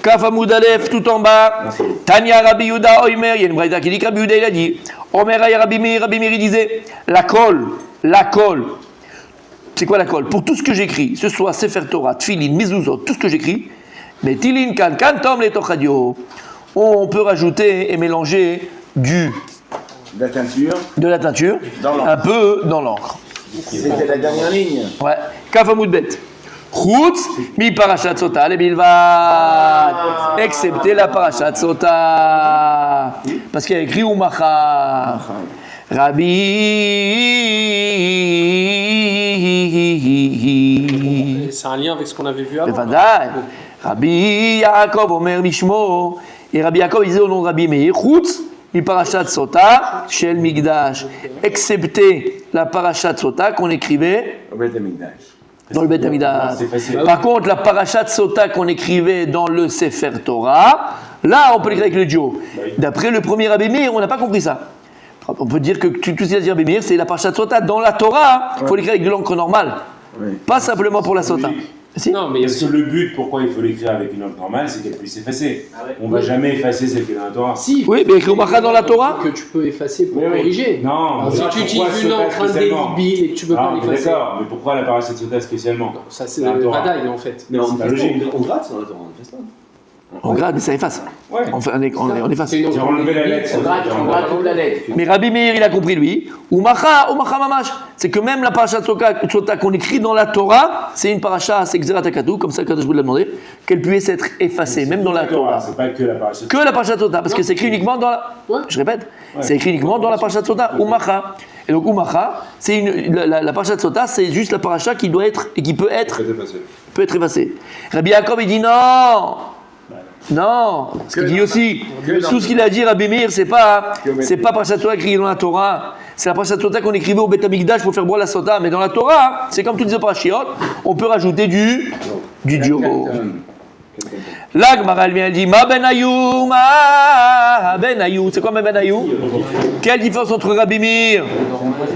Kaf Amoud Aleph, tout en bas. Tanya Rabbi Yuda Omer, il y a une braïda qui dit que Rabbi Yuda il a dit. Omer Aya Rabbi Meir il disait la colle. C'est quoi la colle? Pour tout ce que j'écris, ce soit Sefer Torah, Tfilin, Mizuzot, tout ce que j'écris, mais Tilin, Kan, Tom, les Tochadio, on peut rajouter et mélanger de la teinture, un peu dans l'encre. C'était la dernière ligne. Ouais. Kaf Amoud Bet. Chutz mi parashat sota le bilvad, excepté la parashat sota, parce qu'il y a écrit Umacha. Rabbi. C'est un lien avec ce qu'on avait vu avant. Rabbi Yaakov Omer Mishmo, et Rabbi Yaakov disait au nom de Rabbi Meir, Chutz mi parashat sota shel migdash, excepté la parashat sota qu'on écrivait dans le Beth Amidash. Par contre, la parashat sota qu'on écrivait dans le Sefer Torah, là, on peut l'écrire avec le Dio. D'après le premier Rabbi Meir, on n'a pas compris ça. On peut dire que tout ce qu'il a dit Rabbi Meir, c'est la parashat sota dans la Torah, il faut l'écrire avec de l'encre normale, pas simplement pour la sota. Si. Non, mais parce que le but, pourquoi il faut l'écrire avec une encre normale, c'est qu'elle puisse s'effacer. On ne va jamais effacer celle qui est dans la Torah. Si. Oui, mais écrit Umacha dans la Torah. Que tu peux effacer pour corriger. Non. Alors, si tu utilises une encre indélébile et que tu ne peux pas l'effacer. D'accord, mais pourquoi la parashat sota spécialement? Ça, c'est le Radaï en fait. Mais c'est pas logique. On gratte dans la Torah, on fait ça. On grade, mais ça efface. Ouais. On efface. J'ai enlevé la lettre. On gratte toute la lettre. Mais Rabbi Meir, il a compris, lui. Umacha mamash. C'est que même la parashat sota qu'on écrit dans la Torah, c'est une paracha, c'est Xerat HaKatuv, comme ça que je vous l'ai demandé, qu'elle puisse être effacée, même dans la Torah. C'est pas que la parashat sota. Que la parashat sota, parce que c'est écrit uniquement dans la. Je répète, c'est écrit uniquement dans la parashat sota, Umacha. Et donc Umacha, c'est la parashat sota, c'est juste la paracha qui doit être et qui peut être effacée. Rabbi Yaakov, il dit non. Non, ce qu'il dit aussi, tout ce qu'il a dit Rabbi Meir, c'est pas parashat sota écrit dans la Torah, c'est la parashat sota qu'on écrivait au Beth Amikdash pour faire boire la sota, mais dans la Torah, c'est comme toutes les parashiot, on peut rajouter du dio. Là, Gemara elle vient, elle dit Ma ben Ayou, c'est quoi Ma ben Ayou? Quelle différence entre Rabbi Meir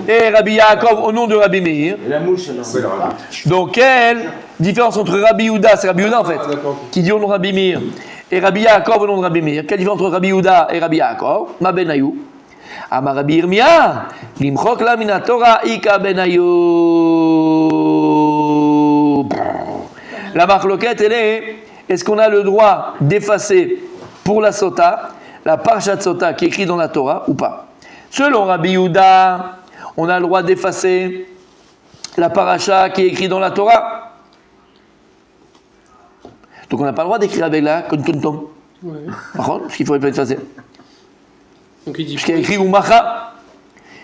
et Rabbi Yaakov au nom de Rabbi Meir? La mouche, Donc, quelle différence entre Rabbi Yehuda, c'est Rabbi Yehuda en fait, qui dit au nom de Rabbi Meir, et Rabbi Yaakov au nom de Rabbi Meir? Quelle différence entre Rabbi Yehuda et Rabbi Yaakov? Ma ben Ayou. Amar Rabbi Yirmiyah, limchok la mina Torah ika ben Ayou. La marloquette, elle est-ce qu'on a le droit d'effacer pour la sota, la parashat sota qui est écrite dans la Torah ou pas? Selon Rabbi Yehuda, on a le droit d'effacer la paracha qui est écrite dans la Torah. Donc on n'a pas le droit d'écrire avec la kontontom. Par contre, parce qu'il faut effacer. Donc il dit. Puisqu'il y a écrit Umacha.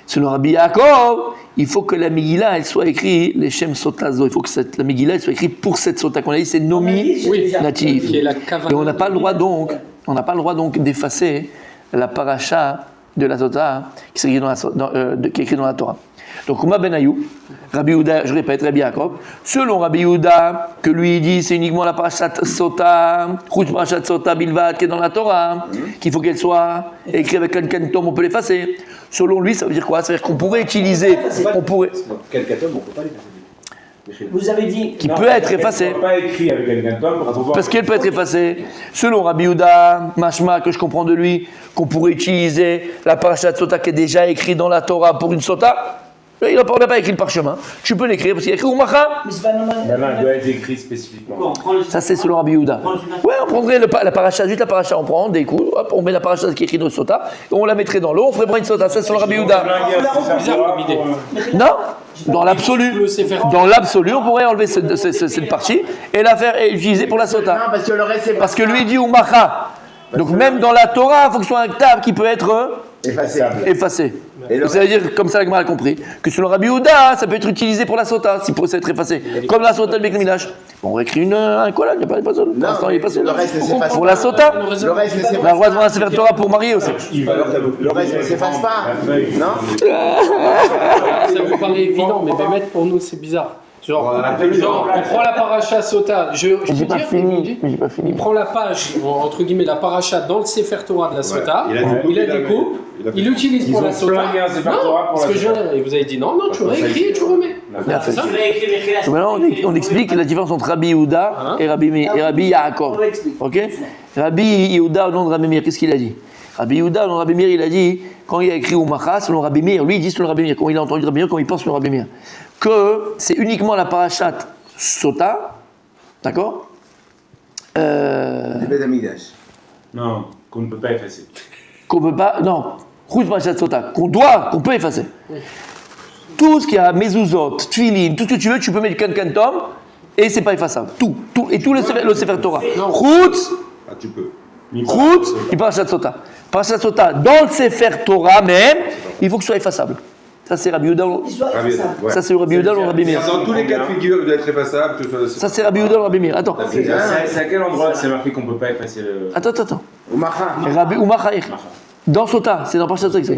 Selon Rabbi Yaakov, il faut que la Megillah elle soit écrite les Shem Sotazo. Il faut que la Megillah elle soit écrite pour cette sota qu'on a dit, c'est nominatif. Qui est la Et on n'a pas le droit donc, d'effacer la paracha de la sota qui est écrite dans la Torah. Donc Uma ben Ayou, Rabbi Yehuda, je répète, Rabbi Yaakov, selon Rabbi Yehuda, que lui il dit c'est uniquement la parashat sota, Chutz parashat sota bilvad qui est dans la Torah, qu'il faut qu'elle soit écrite avec un kentom, on peut l'effacer. Selon lui, ça veut dire quoi? Ça veut dire qu'on pourrait utiliser, Quel katom, on peut pas l'effacer. Vous avez dit qui peut être effacée. Pas écrit avec un kentom Parce qu'elle peut être effacée. Selon Rabbi Yehuda, mashma que je comprends de lui, qu'on pourrait utiliser la parashat sota qui est déjà écrite dans la Torah pour une sota. On n'a pas écrit le parchemin. Tu peux l'écrire parce qu'il y a écrit Umacha. Elle doit être écrite spécifiquement. Ça, c'est selon Rabbi Yehuda. Ouais, on prendrait la paracha, juste la paracha, on prend des coups, hop, on met la paracha qui est écrite dans le sota, et on la mettrait dans l'eau, on ferait prendre une sota. Ça, c'est selon Rabbi Yehuda. Non, dans l'absolu. Dans l'absolu, on pourrait enlever cette partie et la faire utiliser pour la sota. Non, parce que le reste, c'est parce que lui dit Umacha. Donc même dans la Torah, il faut que ce soit un ktav qui peut être effacé. Et ça veut dire, comme ça la Gemara a compris, que selon Rabbi Yehuda, ça peut être utilisé pour la sota, si pour être effacé. Comme la sota de Beit Midrash. Bon, on écrit un collage, il n'y a pas de sota. Pour l'instant, il n'est pas sota. Le reste ne s'efface pas. Pour la sota, Le reste ne on a le s'efface droit de voir un Sefer Torah pour marier aussi. Le reste ne s'efface pas. Non. Ça vous paraît évident, mais Bémet, pour nous, c'est bizarre. Genre, on prend la paracha sota, je peux dire, il prend la page, entre guillemets, la paracha dans le Sefer Torah de la sota, il la découpe, il l'utilise pour la sota. Non, parce que et vous avez dit non, tu réécris et tu remets. Bien fait. Tu vas écrire Mechila. Donc maintenant, on explique la différence entre Rabbi Yehuda et Rabbi Yaakov. On va expliquer. Ok. Rabbi Yehuda au nom de Rabbi Meir, qu'est-ce qu'il a dit? Rabbi Yehuda au nom de Rabbi Meir, il a dit, quand il a écrit Umacha, selon Rabbi Meir, lui il dit selon Rabbi Meir, quand il a entendu Rabbi Meir, quand il pense selon Rabbi Meir, que c'est uniquement la parashat Sota, d'accord? Le Beth Amikdash. Non, qu'on ne peut pas effacer. Qu'on peut pas, non, Chutz parashat Sota, qu'on peut effacer. Tout ce qui a mezuzot, tfilin, tout ce que tu veux, tu peux mettre du kankantom et c'est pas effaçable. Tout, et tout le Sefer Torah. Chutz, Ah, tu peux. Chutz, et parashat Sota. Parashat Sota, dans le Sefer Torah même, il faut que ce soit effaçable. Ça c'est Rabbi Yehuda. Ouais. Ça c'est Rabbi Yehuda ou Rabbi Meir. Dans tous les cas de figure, il doit être effaçable. Que ce soit... Ça c'est Rabbi Yehuda ou Rabbi Meir. Attends. C'est à quel endroit c'est marqué qu'on ne peut pas effacer le. Attends. Umacha. Rabbi Umacha. Dans Sota, c'est dans Parashat Sota.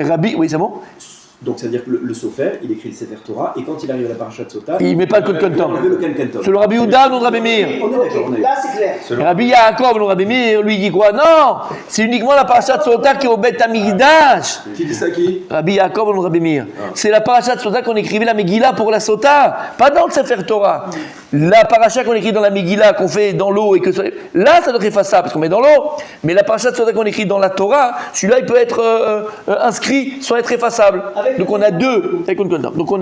Rabbi, oui, c'est bon. Donc, c'est-à-dire que le Sofer, il écrit le Sefer Torah, et quand il arrive à la parashat Sota, Il met pas le il kankantom. enlève le Kankantom. C'est le Rabbi Yehuda ou non de Rabbi Meir. On est d'accord, on est Là, c'est clair. Rabbi Yaakov, le Rabbi Meir, lui dit quoi? Non, c'est uniquement la parashat Sota qui est au Beth Amikdash. Qui dit ça qui? Rabbi Yaakov, le Rabbi Meir. C'est la parashat Sota qu'on écrivait la Megillah pour la Sota, pas dans le Sefer Torah. La parashat qu'on écrit dans la Megillah, qu'on fait dans l'eau et que là, ça doit être effaçable parce qu'on met dans l'eau. Mais la parashat Sota qu'on écrit dans la Torah, celui-là, il peut être inscrit sans être effaçable. Donc on a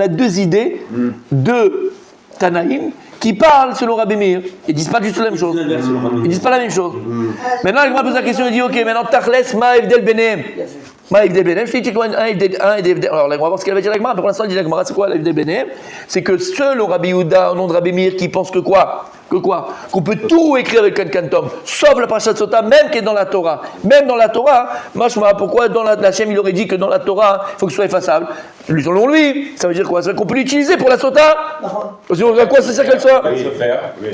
deux idées, deux Tanaïm qui parlent selon Rabbi Meir. Ils disent pas du tout la même chose. Ils disent pas la même chose. Maintenant, il m'a posé la question, il dit ok, maintenant Tachles, ma evdel benem. Ma evdel benem, je te dis quoi un evdel. Alors, on va voir ce qu'elle va dire la Gemara, mais pour l'instant, il dit la Gemara, c'est quoi l'evdel benem? C'est que selon Rabbi Yehuda, au nom de Rabbi Meir, qui pense que quoi? Qu'on peut tout écrire avec un kantom, sauf la parashat Sota, même qui est dans la Torah. Même dans la Torah, machma, pourquoi dans la Hachem il aurait dit que dans la Torah, il faut que ce soit effaçable? Selon lui, ça veut dire quoi? Ça veut dire qu'on peut l'utiliser pour la Sota? Sinon, à quoi ça sert qu'elle soit? Pas se faire. Oui.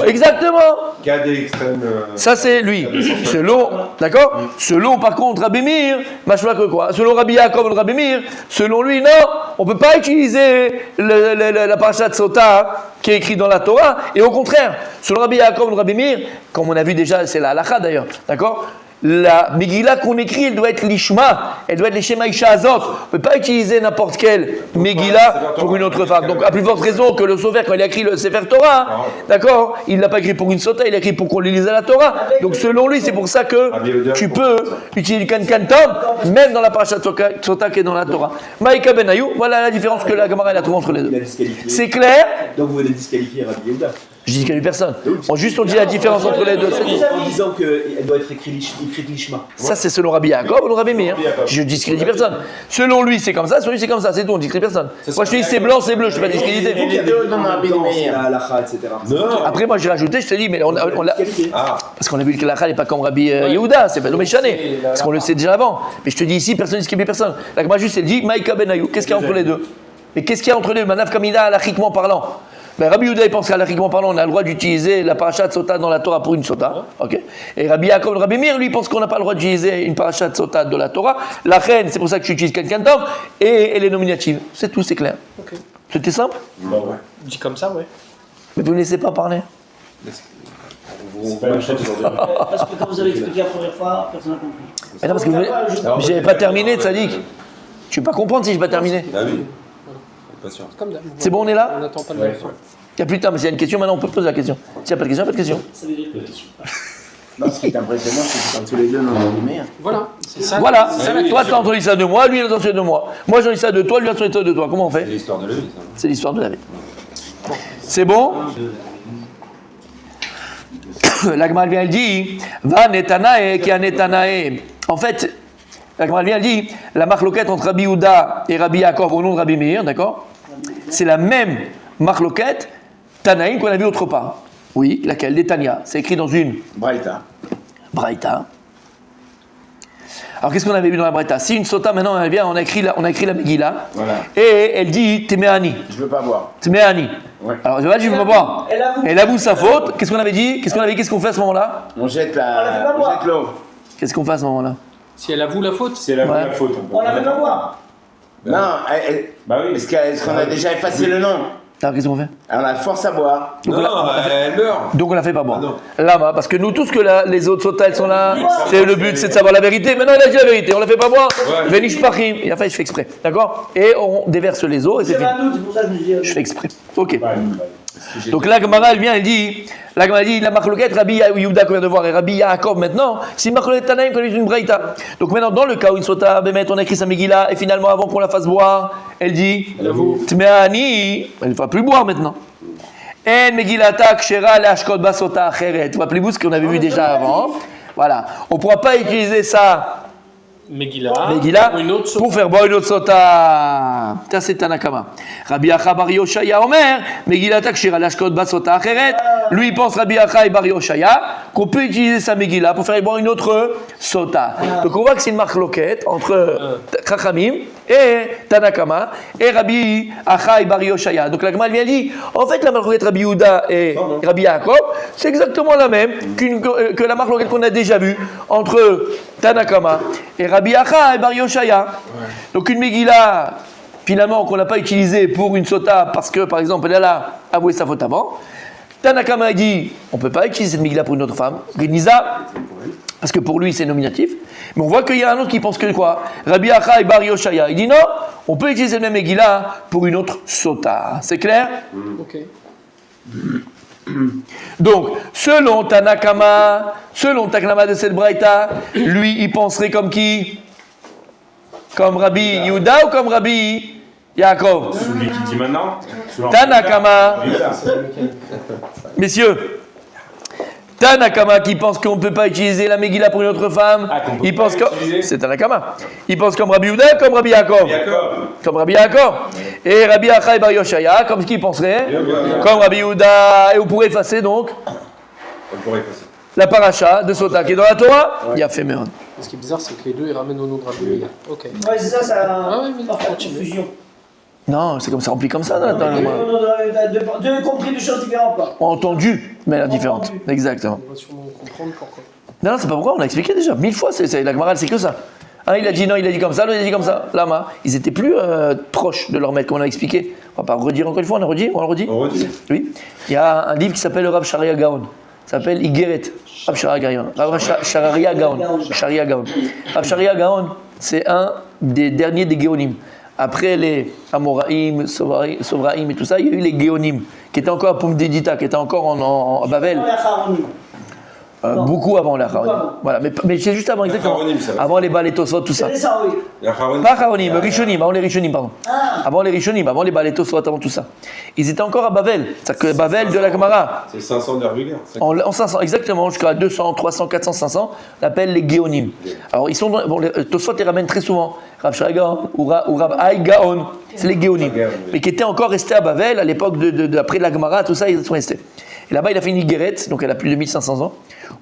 Exactement! Cas des extrêmes. Ça c'est lui. Selon, d'accord? Selon par contre Rabbi Meir, machma que quoi? Selon Rabbi Yaakov et Rabbi Meir, selon lui, non, on peut pas utiliser la parashat Sota qui est écrite dans la Torah, et au contraire, selon Rabbi Yaakov et Rabbi Meir, comme on a vu déjà, c'est la halakha d'ailleurs, d'accord? La Megillah qu'on écrit, elle doit être l'Ishma, elle doit être les Shema Isha Azot. On ne peut pas utiliser n'importe quelle Megillah pour une autre femme. Donc, à plus forte raison que le Sofer, quand il a écrit le Sefer Torah, d'accord, il ne l'a pas écrit pour une Sota, il l'a écrit pour qu'on lise à la Torah. Donc, selon lui, c'est pour ça que tu peux utiliser le Kankantom, même dans la Parashat Sota qui est dans la Torah. Maïka Benayou, voilà la différence que la Gemara a trouvée entre les deux. C'est clair? Donc, vous venez de disqualifier Rabbi Yehuda. Je dis qu'il n'y a personne. On dit la différence entre les deux. En disant qu'elle doit être écrite l'Ishma. Ça, c'est selon Rabbi Yaakov ou Rabbi Meir. Je discrédite personne. Selon lui, c'est comme ça, selon lui, c'est comme ça. C'est tout, on discrédite personne. Moi, je te dis c'est blanc, c'est bleu, je ne suis pas discrédité. Il y a deux dans Rabbi Meir. La halakha, etc. Après, moi, j'ai rajouté, je te dis, mais on l'a. Parce qu'on a vu que la n'est pas comme Rabbi Yehuda, c'est pas le méchané. Parce qu'on le sait déjà avant. Mais je te dis ici, personne ne discrimine personne. La Gemara juste, elle dit, Maïka Benayou. Qu'est-ce qu'il y a entre les deux? Mais qu'est-ce qu'il y a entre les deux? Manav Kamida, halachiquement parlant. Ben, Rabbi Yehuda, il pense qu'halachiquement parlant, on a le droit d'utiliser la parashat Sota dans la Torah pour une Sota. Okay. Et Rabbi Yaakov, Rabbi Meir, lui, pense qu'on n'a pas le droit d'utiliser une parashat Sota de la Torah. La reine, c'est pour ça que tu utilises quelqu'un d'autre, et elle est nominative. C'est tout, c'est clair. Okay. C'était simple? Dit comme ça, ouais. Mais vous ne laissez pas parler. C'est pas la même chose sur deux. Parce que quand vous avez expliqué la première fois, personne n'a compris. Mais non, parce que vous j'avais pas terminé, Tzadik. Tu ne peux pas comprendre si je n'ai pas terminé. Ah oui. Pas sûr. C'est bon, on est là? On n'attend pas de la fin. Il n'y a plus de temps, mais s'il y a une question, maintenant on peut poser la question. S'il n'y a pas de question, pas de question. Ça veut dire que Non, ce qui est impressionnant, c'est qu'ils sont tous les deux dans Rabbi Meir. Voilà, c'est ça. Voilà, c'est ça la toi question. tu as entendu ça de moi, lui il a entendu ça de moi. Moi j'ai entendu ça de toi, lui il a entendu ça de toi. Comment on fait? C'est l'histoire de la vie, ça. C'est l'histoire de la vie. C'est bon? La Gemara vient, elle dit Va Netanae qui a Netanae. En fait, la Gemara vient, elle dit la marloquette entre Rabbi Yehuda et Rabbi Yaakov au nom de Rabbi Meir, d'accord? C'est la même marloquette Tanaïm qu'on a vu autre part. Oui, laquelle? Des Tania. C'est écrit dans une Braïta. Braïta. Alors qu'est-ce qu'on avait vu dans la Braïta? Si une sota maintenant elle vient, on a écrit la Megillah, Voilà. et elle dit Temeani. Je veux pas boire. Temeani. Ouais. Alors je vais dire, je ne veux pas boire. Elle avoue sa faute. Qu'est-ce qu'on avait dit? Qu'est-ce qu'on fait à ce moment-là? On jette l'eau. Qu'est-ce qu'on fait à ce moment-là? Si elle avoue la faute, C'est la Ouais. la faute. on la fait pas boire. Non, Bah oui. est-ce qu'on a déjà effacé le nom? Alors qu'est-ce qu'on fait? On la force à boire. Donc, Non, elle meurt. Donc on la fait pas boire. Ah non. Lama, parce que nous tous que les autres sotas elles sont là, c'est le but, c'est de savoir la vérité. Maintenant il a dit la vérité, on la fait pas boire. Ouais. Venish pachim. Et enfin je fais exprès, d'accord? Et on déverse les eaux et c'est J'avais fini. un doute, c'est pour ça que je me dis. Je fais exprès. Ok. Bah, Donc la Gemara elle vient, elle dit, la marloquette Rabbi Yehuda qu'on vient de voir et Rabbi Yaakov maintenant, c'est une marloquette Tanaïm qu'on est une braïta. Donc maintenant dans le cas où une sota bémet, on a écrit sa Megillah et finalement avant qu'on la fasse boire, elle dit, Tmeani, elle ne va plus boire maintenant. En Megillata kshera leashkot basota acheret. Rappelez-vous ce qu'on avait vu déjà avant. Voilà. On ne pourra pas utiliser ça. Megillah. Megillah, Une autre pour faire boire une autre sota. Ça, c'est Tanakama. Rabbi Acha Bar Yoshaya Omer, Megillah Takshira Lashkot Basota Acheret. Lui, il pense, Rabbi Acha et Bar Yoshaya, qu'on peut utiliser sa Megillah pour faire boire une autre sota. Donc, on voit que c'est une marque loquette entre Chachamim et Tanakama et Rabbi Acha et Bar Yoshaya. Donc, la Gemara vient dire, en fait, la marque loquette Rabbi Yehuda et Rabbi Yaakov, c'est exactement la même que la marque loquette qu'on a déjà vue entre Tanakama et Rabbi Acha et Bar Yoshaya. Donc une Megillah, finalement, qu'on n'a pas utilisée pour une sota parce que, par exemple, elle a avoué sa faute avant. Tanakama a dit, on ne peut pas utiliser cette Megillah pour une autre femme. Geniza, parce que pour lui, c'est nominatif. Mais on voit qu'il y a un autre qui pense que quoi? Rabbi Acha et Bar Yoshaya. Il dit non, on peut utiliser cette même Megillah pour une autre sota. C'est clair? Ok. Donc, selon Tanakama de cette braïta, lui, il penserait comme qui? Comme Rabbi Yehuda ou comme Rabbi Yaakov? celui qui dit maintenant. selon- Tanakama, messieurs, Tanakama qui pense qu'on ne peut pas utiliser la Megillah pour une autre femme, Ah, qu'on peut il pas pense comme... l'utiliser. C'est Tanakama. Il pense comme Rabbi Yehuda, comme Rabbi Yaakov. Jacob. Comme Rabbi Yaakov. Et Rabbi Acha et Bar Yoshaya, comme ce qu'il penserait? Bien. Comme Rabbi Yehuda. Et vous pourrez effacer donc On pourrait effacer. la paracha de Sota qui est dans la Torah. Il y a fait merde. Ce qui est bizarre, c'est que les deux, ils ramènent au nom de Rabbi Meir. Ok. Ouais, c'est ça, Ah ouais, mais parfois continue. confusion. Non, c'est comme ça, rempli comme ça. Dans Deux compris de choses différentes, quoi. Entendu, mais la différente. Exactement. On va sûrement comprendre pourquoi. Non, c'est pas pourquoi, on l'a expliqué déjà. 1000 fois, la Gemara, c'est que ça. Un, il a dit non, il a dit comme ça, l'autre, il a dit comme ça. Lama, ils étaient plus proches de leur maître, comme on l'a expliqué. On va pas redire encore une fois, on le redit? On redit. Oui. Il y a un livre qui s'appelle le Rav Sharia Gaon. Ça s'appelle Igeret. Rav Sharia Gaon. Rav Sharia Gaon. Sharia Gaon. Rav Sharia Gaon, c'est un des derniers des Géonim. Après les Amoraïm, Sovraïm et tout ça, il y a eu les Géonim, qui étaient encore à Pumdedita, qui étaient encore en Babel. Non, la Charonim. Beaucoup avant les Acharonim. avant. Voilà, mais c'est juste avant, exactement. Acharonim, ça va. Avant les Baal et Tosfot, tout ça. C'est ça, oui. Et Acharon. Pas Acharonim, Rishonim, avant les Rishonim, pardon. Avant les Rishonim, avant les Baal et Tosfot, avant tout ça. Ils étaient encore à Babel. C'est-à-dire que Babel de la Gemara. C'est 500 de régulière. En 500, exactement, jusqu'à 200, 300, 400, 500, on appelle les Géonim. Alors, ils sont bon, Tosfot les ramènent très souvent. Rav Shai Gaon ou Rav Hai Gaon, c'est les Géonim. Mais qui étaient encore restés à Babel à l'époque après la Gemara, tout ça, ils sont restés. Et là-bas, il a fait une Igeret, donc elle a plus de 1500 ans,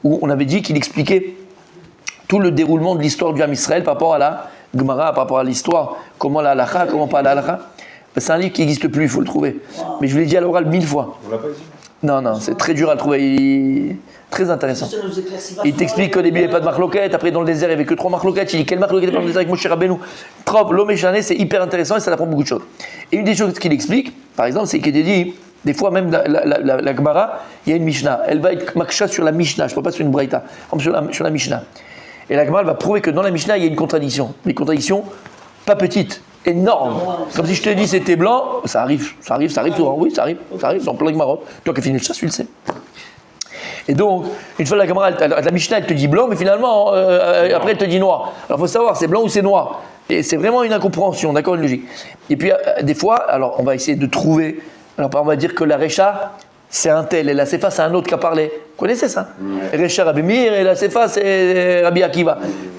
où on avait dit qu'il expliquait tout le déroulement de l'histoire du Ham Israël par rapport à la Gemara, par rapport à l'histoire, comment la halakha, comment pas la halakha. C'est un livre qui n'existe plus, il faut le trouver. Mais je vous l'ai dit à l'oral 1000 fois. On l'a pas dit. Non, c'est très dur à le trouver. Très intéressant. Ça nous éclaircit Il vachement. t'explique qu'au début il n'y avait pas de marloquette, après dans le désert il n'y avait que 3 marloquettes. Il dit quelle marloquette est dans le désert avec Moshe Rabbeinu? Trop, l'homme échané, c'est hyper intéressant et ça apprend beaucoup de choses. Et une des choses qu'il explique, par exemple, c'est qu'il dit, des fois même la Gemara, il y a une Mishnah. Elle va être maksha sur la Mishnah, je ne parle pas sur une Braïta, comme sur la Mishnah. Et la Gemara va prouver que dans la Mishnah il y a une contradiction. Mais une contradiction pas petite, énorme. Comme si je te dis c'était blanc, ça arrive souvent, oui, ça arrive dans plein de Gemara. Toi qui as fini le chasse, tu le sais. Et donc, une fois la Gemara, la Mishnah, elle te dit blanc, mais finalement, après, elle te dit noir. Alors, il faut savoir, c'est blanc ou c'est noir. Et c'est vraiment une incompréhension, d'accord, une logique. Et puis, des fois, alors, on va essayer de trouver. Alors, on va dire que la Recha, c'est un tel, et la Sefa, c'est un autre qui a parlé. Vous connaissez ça? Recha, Rabbi Meir, et la Sefa, c'est Rabbi Akiva.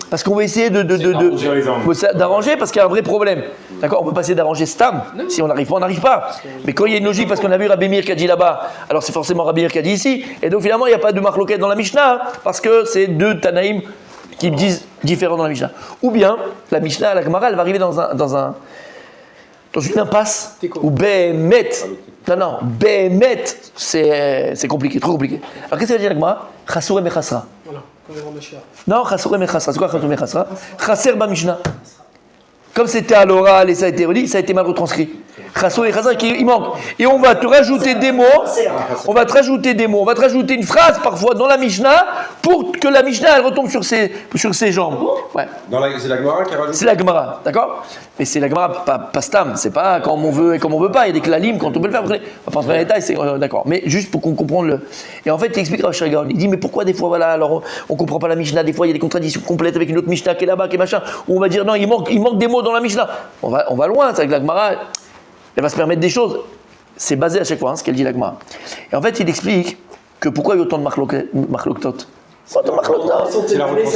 Parce qu'on va essayer d'arranger parce qu'il y a un vrai problème. D'accord, on peut pas essayer d'arranger Stam. Si on n'arrive pas, on n'arrive pas. Mais quand il y a une logique, parce qu'on a vu Rabbi Meir qui a dit là-bas, alors c'est forcément Rabbi Meir qui a dit ici. Et donc finalement, il n'y a pas de marloquette dans la Mishnah, parce que c'est deux Tanaïm qui disent différents dans la Mishnah. Ou bien, la Mishnah, la Gemara, elle va arriver dans une impasse où Behemet, Behemet, c'est compliqué, trop compliqué. Alors qu'est-ce que ça veut dire la Gemara? Chasurem et Chasra. Voilà, comme les Ramachia. Non, Chasurem et Chasra. C'est quoi Chasurem et Chasra? Chaser ba Mishnah. Comme c'était à l'oral et ça a été redit, ça a été mal retranscrit. Chasso et Chazak, il manque. Et on va te rajouter des mots, on va te rajouter une phrase parfois dans la Mishnah pour que la Mishnah elle retombe sur ses jambes. Ouais. C'est la Gemara qui a rajouté. C'est la Gemara, d'accord? Mais c'est la Gemara, pas stam, c'est pas comme on veut et comme on veut pas. Il y a des klalim quand on peut le faire. On va pas entrer dans les détails, c'est d'accord. Mais juste pour qu'on comprenne le. Et en fait, il explique Rav Shraga, il dit mais pourquoi des fois voilà, alors on comprend pas la Mishnah, des fois il y a des contradictions complètes avec une autre Mishnah qui est là-bas, qui est machin, où on va dire non, il manque des mots dans la Mishnah. On va loin, c'est avec la Gemara, elle va se permettre des choses. C'est basé à chaque fois, ce qu'elle dit la Gemara. Et en fait, il explique que pourquoi il y a autant de marloktot.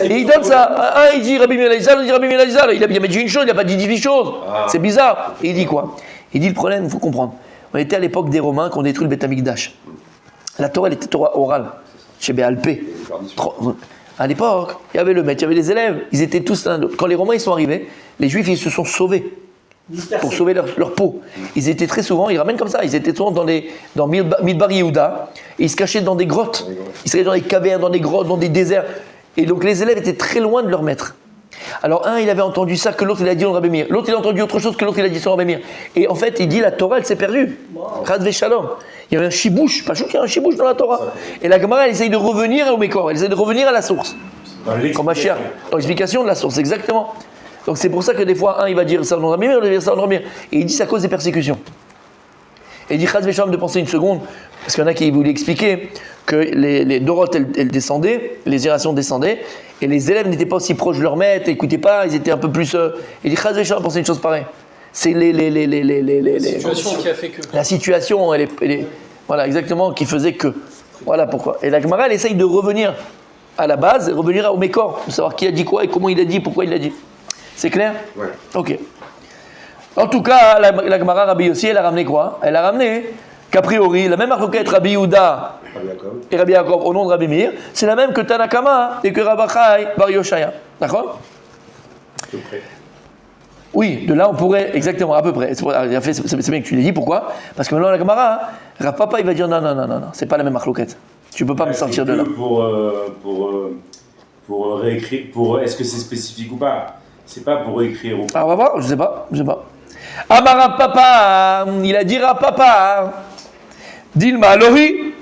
Et il donne ça. Il dit Rabbi Meir, il dit Rabbi Meir, il a bien dit une chose, il n'a pas dit 18 choses. C'est bizarre. Et il dit quoi? Il dit le problème, il faut comprendre. On était à l'époque des Romains qui ont détruit le Beth Amikdash. La Torah, elle était Torah orale, chez Béalpé. À l'époque, il y avait le maître, il y avait les élèves. Ils étaient tous l'un d'autre. Quand les Romains ils sont arrivés, les Juifs ils se sont sauvés. Pour sauver leur peau. Ils étaient très souvent, ils ramènent comme ça, ils étaient souvent dans Midbar Yehuda, et ils se cachaient dans des grottes, ils se cachaient dans des cavernes, dans des grottes, dans des déserts. Et donc les élèves étaient très loin de leur maître. Alors un, il avait entendu ça que l'autre il a dit au Rabbi Meir, l'autre il a entendu autre chose que l'autre il a dit sur Rabbi Meir. Et en fait, il dit la Torah elle s'est perdue. Chas v'shalom. Il y avait un chibouche, pas juste qu'il y a un chibouche dans la Torah. Et la Gemara elle essaye de revenir au Mékor, elle essaye de revenir à la source. Comme Mashiach, dans l'explication de la source, exactement. Donc c'est pour ça que des fois, un il va dire ça dans Rabbi Meir, l'autre il va dire ça dans Rabbi Meir. Et il dit c'est à cause des persécutions. Et il dit Chas v'shalom de penser une seconde, parce qu'il y en a qui voulaient expliquer que les Dorot elles descendaient, les générations descendaient, et les élèves n'étaient pas aussi proches de leur maître, n'écoutaient pas, ils étaient un peu plus. Il dit Chas v'shalom de penser une chose pareille. C'est la situation qui a fait que. La situation, elle est voilà exactement qui faisait que. Voilà pourquoi. Et la Gemara elle essaye de revenir à la base, revenir au Mékor, de savoir qui a dit quoi et comment il a dit, pourquoi il l'a dit. C'est clair? Ouais. Ok. En tout cas, la Gemara Rabbi aussi, elle a ramené quoi? Elle a ramené qu'a priori, la même marquette Rabbi Yehuda et Rabbi Yaakov au nom de Rabbi Meir, c'est la même que Tanakama et que Rav Achai Bar Yoshaya. D'accord? Oui, de là on pourrait, exactement, à peu près. C'est bien que tu l'aies dit, pourquoi? Parce que maintenant la Gemara, Rav Papa il va dire non, c'est pas la même marquette. Tu peux pas me sortir de là. Pour réécrire, est-ce que c'est spécifique ou pas? C'est pas pour écrire ou pas. Ah, on va voir, je sais pas. Amara papa, il a dit à papa, Dilma Lori,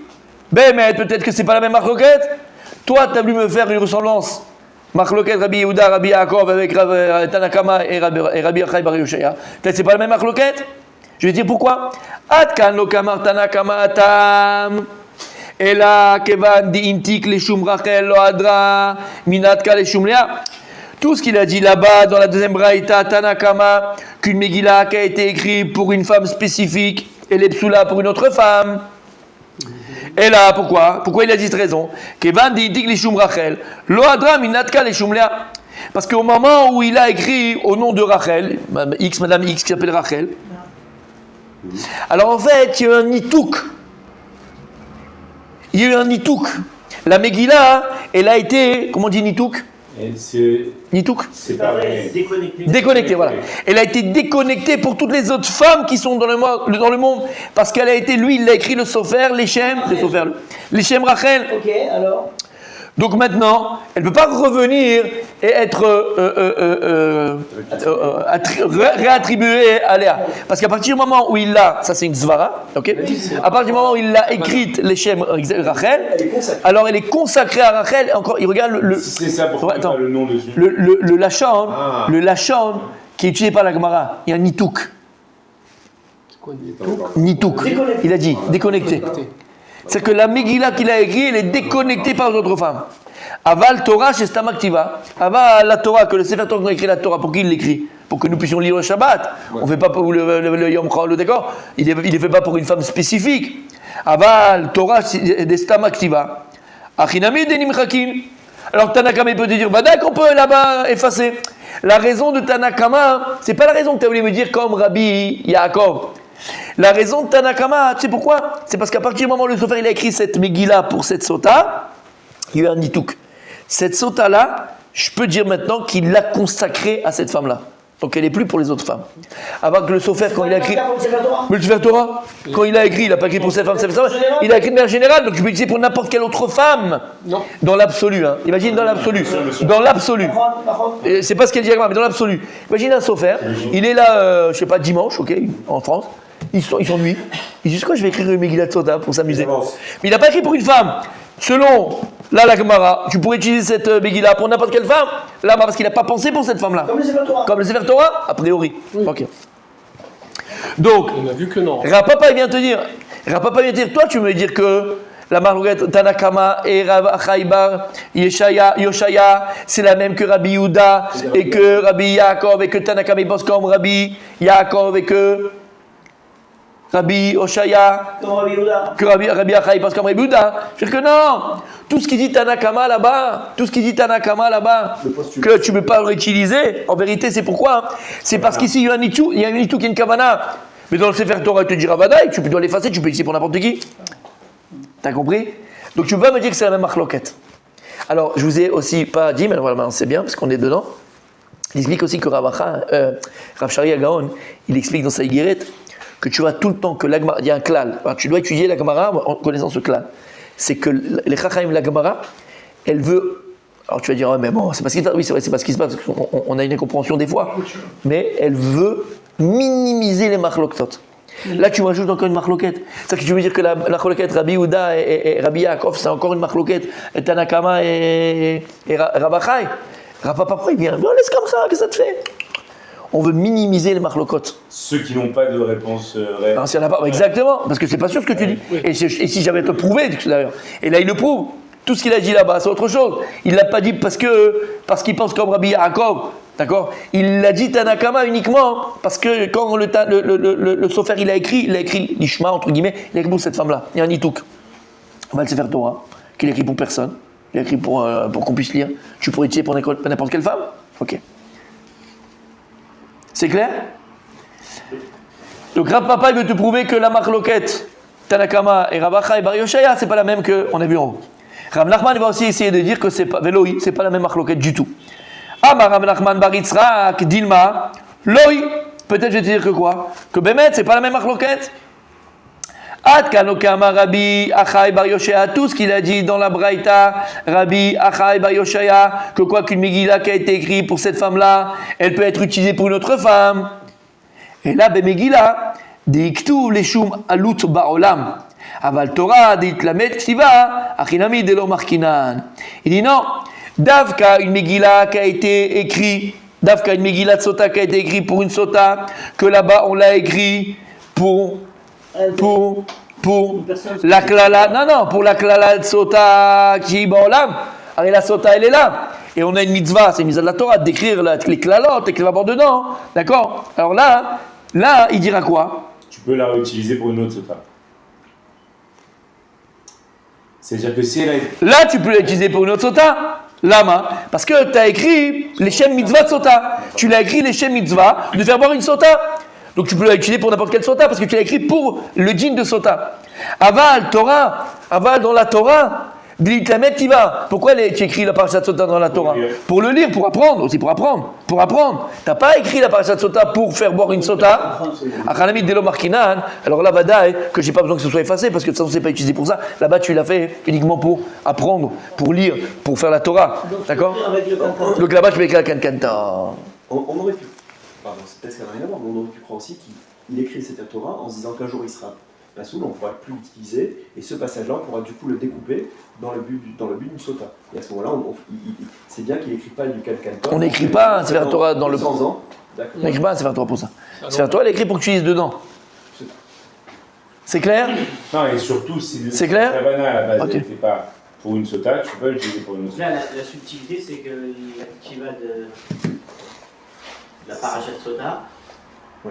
mais peut-être que c'est pas la même marloquette. Toi, tu as voulu me faire une ressemblance. Marloquette Rabbi Yehuda, Rabbi Yaakov avec Tanakama et Rabbi Achai Bar Yoshaya. Peut-être que c'est pas la même marloquette. Je vais dire pourquoi. Atkan lo kamar Tanakama atam. Ela kevan di intik le shum Rachel lo adra minatka le shum Lea. Tout ce qu'il a dit là-bas dans la deuxième braïta Tanakama, qu'une Megillah qui a été écrite pour une femme spécifique et les psoula pour une autre femme. Et là, pourquoi il a dit cette raison? Kevan di intik le shum Rachel lo adra minatka le shum Lea. Parce qu'au moment où il a écrit au nom de Rachel, Madame X qui s'appelle Rachel, alors en fait, il y a eu un nitouk. La Megillah, elle a été, comment on dit nitouk? Nitouk? C'est pas vrai. Déconnectée, voilà. Elle a été déconnectée pour toutes les autres femmes qui sont dans le monde, parce qu'elle a été, lui, il a écrit le Sofer, les Shem Rachel. Ok, alors. Donc maintenant, elle ne peut pas revenir et être réattribuée à Léa. Parce qu'à partir du moment où il l'a, ça c'est une zvara, ok? À partir du moment où il l'a écrite, les Shem Rachel, alors elle est consacrée à Rachel. Encore, il regarde le. C'est ça pourquoi pas le nom dessus. Le Lachon qui est utilisé par la Gemara, il y a un nitouk. Nitouk. Il a dit déconnecté. C'est que la Megillah qu'il a écrite, elle est déconnectée par les autres femmes. Aval Torah chez Stamaktiva. Aval la Torah, que le Sefer Torah a écrit la Torah, pour qui il l'écrit? Pour que nous puissions lire le Shabbat. Ouais. On ne fait pas pour le Yom Chol, d'accord? Il ne fait pas pour une femme spécifique. Aval Torah de Stamaktiva. Achinami denim chakin. Alors Tanakama peut te dire, qu'on peut là-bas effacer. La raison de Tanakama, c'est pas la raison que tu as voulu me dire comme Rabbi Yaakov. La raison de Tanakama, tu sais pourquoi? C'est parce qu'à partir du moment où le Sofer il a écrit cette Megillah pour cette Sota, il y a eu un nitouk. Cette Sota-là, je peux dire maintenant qu'il l'a consacrée à cette femme-là. Donc elle n'est plus pour les autres femmes. Avant que le Sofer, quand il a écrit. Mais le Sefer Torah, quand il a écrit, il n'a pas écrit pour cette femme, il a écrit de manière générale, donc je peux utiliser pour n'importe quelle autre femme. Non. Dans l'absolu, hein. Imagine dans l'absolu. Dans l'absolu. C'est pas ce qu'elle dit, mais dans l'absolu. Imagine un Sofer, il est là, je sais pas, dimanche, ok, en France. il s'ennuie. Il dit, quoi, je vais écrire une Megillat Sota pour s'amuser. avance. Mais il n'a pas écrit pour une femme. Selon la Gemara, tu pourrais utiliser cette Megillah pour n'importe quelle femme. Là, parce qu'il n'a pas pensé pour cette femme-là. Comme les Sefer Torah. Comme le Sefer Torah, a priori. Ok. Donc, On a vu que non. Rapapa vient te dire, toi tu veux me dire que la marloquette Tanakama et Rav Achaibar Yoshaya, c'est la même que Rabbi Yehuda et que Rabbi Yaakov et que Tanakama il pense comme Rabbi Yaakov et que Rabbi Oshaya, Comme Rabbi Yehuda. que Rabbi Achai pense comme Rabbi Yehuda. Je veux dire que non, tout ce qui dit Tanakama là-bas, que tu ne peux pas le réutiliser, en vérité c'est pourquoi? C'est parce qu'ici il y a un nitou, il y a une kavana. Mais dans le Sefer Torah, il te dira Vadaï, tu dois l'effacer, tu peux utiliser pour n'importe qui. T'as compris? Donc tu peux pas me dire que c'est la même marloquette. Alors je vous ai aussi pas dit, mais voilà, c'est bien parce qu'on est dedans. Il explique aussi que Rav Shari Agaon, il explique dans sa Higueret que tu vois tout le temps que l'Agmara, il y a un klal. Alors, tu dois étudier la Gemara en connaissant ce klal. C'est que les Chachaim, la Gemara, elle veut. Alors tu vas dire, oh, mais bon, c'est parce qu'il se passe. Oui, c'est vrai, c'est parce qu'il se passe, parce qu'on a une incompréhension des fois. Mais elle veut minimiser les marloktot. Là, tu m'ajoutes encore une marloquette. C'est-à-dire que tu veux dire que la marloquette Rabbi Yehuda et Rabbi Yaakov, c'est encore une marloquette, et Tanakama et Rav Achai. Rav Papa, il vient, non, laisse comme ça, qu'est-ce que ça te fait? On veut minimiser les marloquotes. Ceux qui n'ont pas de réponse réelle. Non, s'il y en a pas, exactement, parce que c'est pas sûr ce que tu dis. Et si j'avais te prouvé, d'ailleurs. Et là, il le prouve. Tout ce qu'il a dit là-bas, c'est autre chose. Il l'a pas dit parce qu'il pense comme Rabbi Yaakov. D'accord? Il l'a dit Tanakama uniquement parce que quand le Sofer il a écrit l'Ishma, entre guillemets, il a écrit pour cette femme-là. Il y a un Nitouk. On va le Sefer Torah, qu'il a écrit pour personne. Il a écrit pour qu'on puisse lire. Tu pourrais utiliser pour n'importe quelle femme? Ok. C'est clair? Donc Rav Papa il veut te prouver que la marloquette Tanakama et Rav Achai Bar Yoshaya, c'est pas la même qu'on a vu en haut. Rav Nachman va aussi essayer de dire que c'est pas Veloi, c'est pas la même marloquette du tout. Amar Rav Nachman Bar Yitzrak Dilma Loi. Peut-être je vais te dire que quoi? Que Bémet, c'est pas la même marloquette. Ad Kanokama Rabbi Achai Bar Yoshaya, tout ce qu'il a dit dans la Braïta, Rabbi Achai Bar Yoshaya, que quoi qu'une Megillah qui a été écrite pour cette femme-là, elle peut être utilisée pour une autre femme. Et là, Megillah, Diktu Leshum Alut Ba'olam. Aval Torah, Ditlamet Ktiva, Achinami Delo Markinan. Il dit non, Davka, une Megillah qui a été écrite, Davka, une Megillah de Sota qui a été écrite pour une Sota, que là-bas on l'a écrit pour la klala, non, pour la klala de Sota qui est Baolam. Alors la Sota elle est là. Et on a une mitzvah, c'est une mitzvah de la Torah, d'écrire les klalot et qu'il va avoir dedans. D'accord? Alors là, il dira quoi? Tu peux la réutiliser pour une autre sota. C'est-à-dire que si elle a été... Là, tu peux l'utiliser pour une autre sota. Lama. Parce que tu as écrit les Shem Mitzvah de sota. Tu l'as écrit les Shem Mitzvah de faire boire une sota. Donc tu peux l'utiliser pour n'importe quelle sota parce que tu l'as écrit pour le djinn de sota. Aval, Torah. Aval dans la Torah. Dilitamet qui va. Pourquoi tu écris la parashat sota dans la Torah? Pour le lire, pour apprendre. Aussi pour apprendre. Pour apprendre. Tu n'as pas écrit la parashat sota pour faire boire une sota. Achanami delo markinan. Alors là, vadaï, que j'ai pas besoin que ce soit effacé parce que de toute façon, c'est pas utilisé pour ça. Là-bas, tu l'as fait uniquement pour apprendre, pour lire, pour faire la Torah. D'accord? Donc là-bas, tu peux écrire la kankanta. On aurait pu, pardon, c'est peut-être ce qu'il y a rien à voir, mais on aurait pu croire aussi qu'il écrit cette Torah en se disant qu'un jour il sera pas saoul, on ne pourra plus l'utiliser, et ce passage-là, on pourra du coup le découper dans le but d'une sota. Et à ce moment-là, c'est bien qu'il n'écrit pas du Kalkanta. On n'écrit pas un Sefer Torah dans le... 200 ans. On n'écrit pas un Sefer Torah pour ça. Sefer Torah, il est écrit pour que tu lises dedans. C'est clair? Non, et surtout, si c'est clair? La banane à la base Okay. n'était pas pour une sota, tu peux l'utiliser pour une autre sota. Là, la subtilité, c'est que la ktiva de la parashat sota,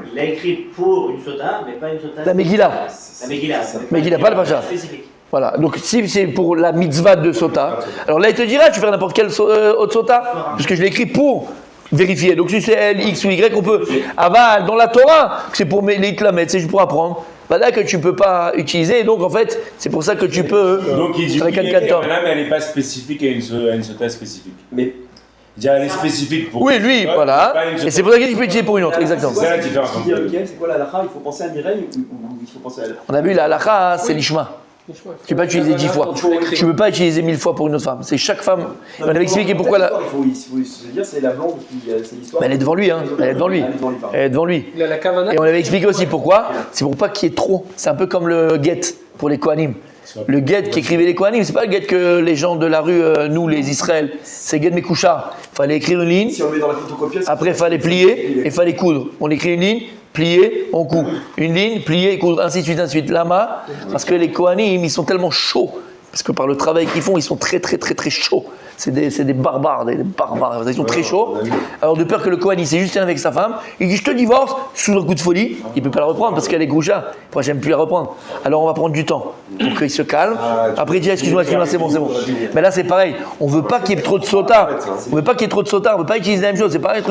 il l'a écrit pour une sota, mais pas une sota. La Megillah. La Megillah. Megillah, pas le parashat. Spécifique. Voilà, donc si c'est pour la mitzvah de sota, alors là il te dira, tu fais n'importe quelle autre sota, parce que je l'ai écrit pour vérifier. Donc si c'est L, X ou Y, on peut. Aval, dans la Torah, c'est pour les tlamet, c'est juste pour apprendre. Bah là que tu peux pas utiliser, donc en fait, c'est pour ça que tu peux. Donc il dit avec oui, un canton. mais elle n'est pas spécifique à une sota spécifique. Mais il dit elle est spécifique pour. Oui, lui, sota, voilà. pas une sota. Et c'est pour ça qu'il dit que tu peux utiliser pour une autre, exactement. C'est ça la différence. C'est quoi la halakha? Il faut penser à Mireille ou il faut penser à elle? On a vu la halakha, c'est l'ishma. Tu peux pas utiliser 10 fois. Tu peux pas utiliser 1000 fois pour une autre femme. C'est chaque femme. On avait expliqué pourquoi la. Il faut se dire, c'est la blonde qui. C'est l'histoire. Mais elle est devant lui, hein. Elle est devant lui. Elle est devant lui. Il a la kavana. Et on avait expliqué aussi pourquoi. C'est pour pas qu'il y ait trop. C'est un peu comme le guet pour les Kohanim. Le guet qu'écrivaient les Kohanim, c'est pas le guet que les gens de la rue, nous les Israël, c'est guet Mekouchar. Il fallait écrire une ligne, Si on met dans la photocopieuse. après il fallait plier et il fallait coudre. On écrit une ligne, plier, on coud. Une ligne, plier, coudre, ainsi de suite, ainsi de suite. Lama, parce que les Kohanim, ils sont tellement chauds. Parce que par le travail qu'ils font, ils sont très chauds. C'est des barbares, des barbares. Ils sont très chauds. Alors de peur que le Kohen, il s'est juste avec sa femme, il dit je te divorce, sous un coup de folie, il ne peut pas la reprendre parce qu'elle est gouja. Moi j'aime plus la reprendre. Alors on va prendre du temps pour qu'il se calme. Après il dit excuse-moi, c'est bon. Mais là c'est pareil, on veut pas qu'il y ait trop de sota. On veut pas qu'il y ait trop de sota, on veut pas utiliser la même chose. C'est pas un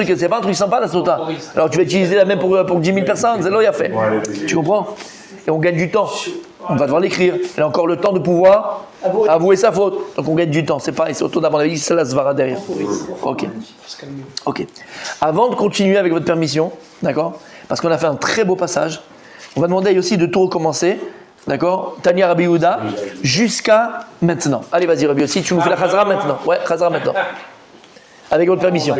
truc sympa la sota. Alors tu vas utiliser la même pour 10 000 personnes, c'est là il a fait. Tu comprends? Et on gagne du temps. On va devoir l'écrire. Elle a encore le temps de pouvoir avouer sa faute. Donc on gagne du temps. C'est pareil, c'est auto d'avant. On avait dit c'est la svara derrière. Ok. Avant de continuer avec votre permission, d'accord, parce qu'on a fait un très beau passage, on va demander aussi de tout recommencer, d'accord, Tania Rabbi Yehuda, jusqu'à maintenant. Allez, vas-y Rabbi aussi, tu nous fais la chazara maintenant. Ouais, chazara maintenant. Avec votre permission.